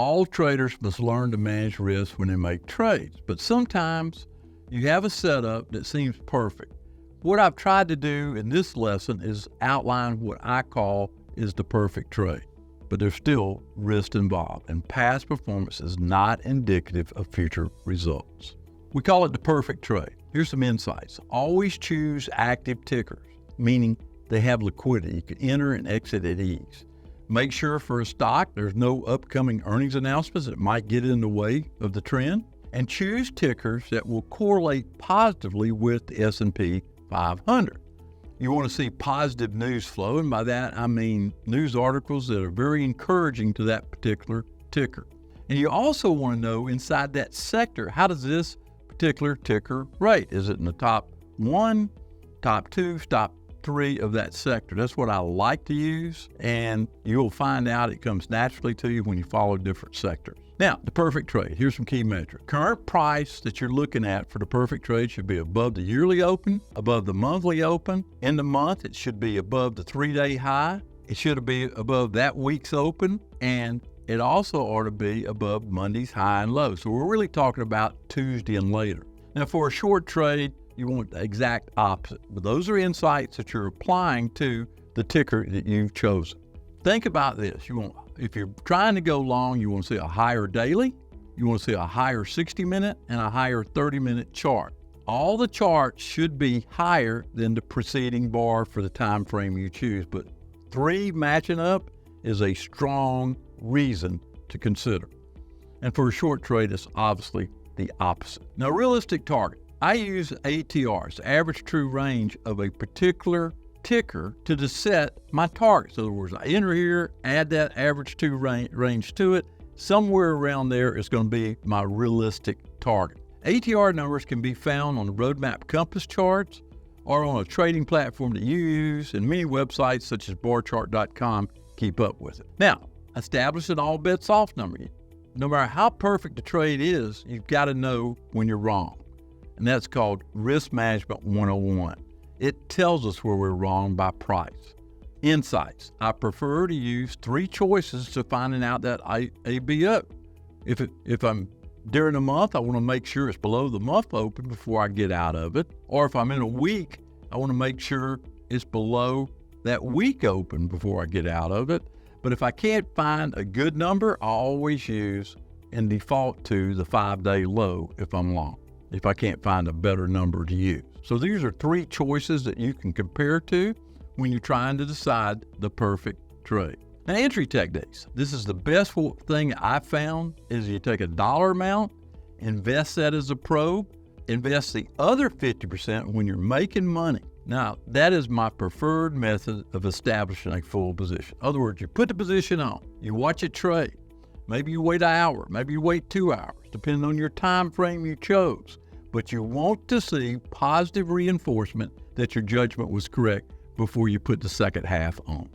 All traders must learn to manage risk when they make trades, but sometimes you have a setup that seems perfect. What I've tried to do in this lesson is outline what I call is the perfect trade, but there's still risk involved, and past performance is not indicative of future results. We call it the perfect trade. Here's some insights. Always choose active tickers, meaning they have liquidity. You can enter and exit at ease. Make sure for a stock there's no upcoming earnings announcements that might get in the way of the trend. And choose tickers that will correlate positively with the S&P 500. You want to see positive news flow, and by that I mean news articles that are very encouraging to that particular ticker. And you also want to know inside that sector, how does this particular ticker rate? Is it in the top 1, top 2, top 3 of that sector? That's what I like to use, and you'll find out it comes naturally to you when you follow different sectors. Now, the perfect trade. Here's some key metrics. Current price that you're looking at for the perfect trade should be above the yearly open, above the monthly open. In the month, it should be above the 3-day high. It should be above that week's open, and it also ought to be above Monday's high and low. So we're really talking about Tuesday and later. Now, for a short trade, you want the exact opposite. But those are insights that you're applying to the ticker that you've chosen. Think about this. If you're trying to go long, you want to see a higher daily, you want to see a higher 60-minute and a higher 30-minute chart. All the charts should be higher than the preceding bar for the time frame you choose, but 3 matching up is a strong reason to consider. And for a short trade, it's obviously the opposite. Now, realistic target. I use ATRs, average true range of a particular ticker, to set my targets. In other words, I enter here, add that average true range to it. Somewhere around there is going to be my realistic target. ATR numbers can be found on the Roadmap Compass charts or on a trading platform that you use, and many websites such as barchart.com keep up with it. Now, establish an all bets off number. No matter how perfect the trade is, you've got to know when you're wrong. And that's called Risk Management 101. It tells us where we're wrong by price. Insights. I prefer to use 3 choices to finding out that ABO. If I'm during a month, I want to make sure it's below the month open before I get out of it. Or if I'm in a week, I want to make sure it's below that week open before I get out of it. But if I can't find a good number, I always use and default to the 5-day low if I'm long, if I can't find a better number to use. So these are 3 choices that you can compare to when you're trying to decide the perfect trade. Now, entry techniques. This is the best thing I found is you take a dollar amount, invest that as a probe, invest the other 50% when you're making money. Now, that is my preferred method of establishing a full position. In other words, you put the position on, you watch it trade. Maybe you wait an hour, maybe you wait 2 hours, depending on your time frame you chose. But you want to see positive reinforcement that your judgment was correct before you put the second half on.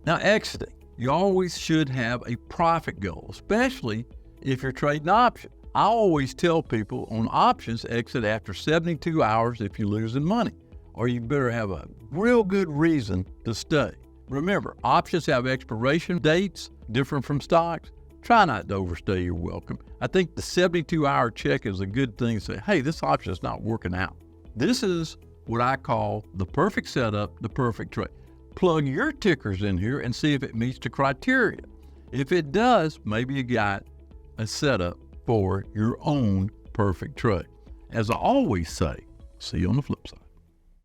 Now, exiting. You always should have a profit goal, especially if you're trading options. I always tell people on options, exit after 72 hours if you're losing money, or you better have a real good reason to stay. Remember, options have expiration dates different from stocks. Try not to overstay your welcome. I think the 72-hour check is a good thing to say, hey, this option is not working out. This is what I call the perfect setup, the perfect trade. Plug your tickers in here and see if it meets the criteria. If it does, maybe you got a setup for your own perfect trade. As I always say, see you on the flip side.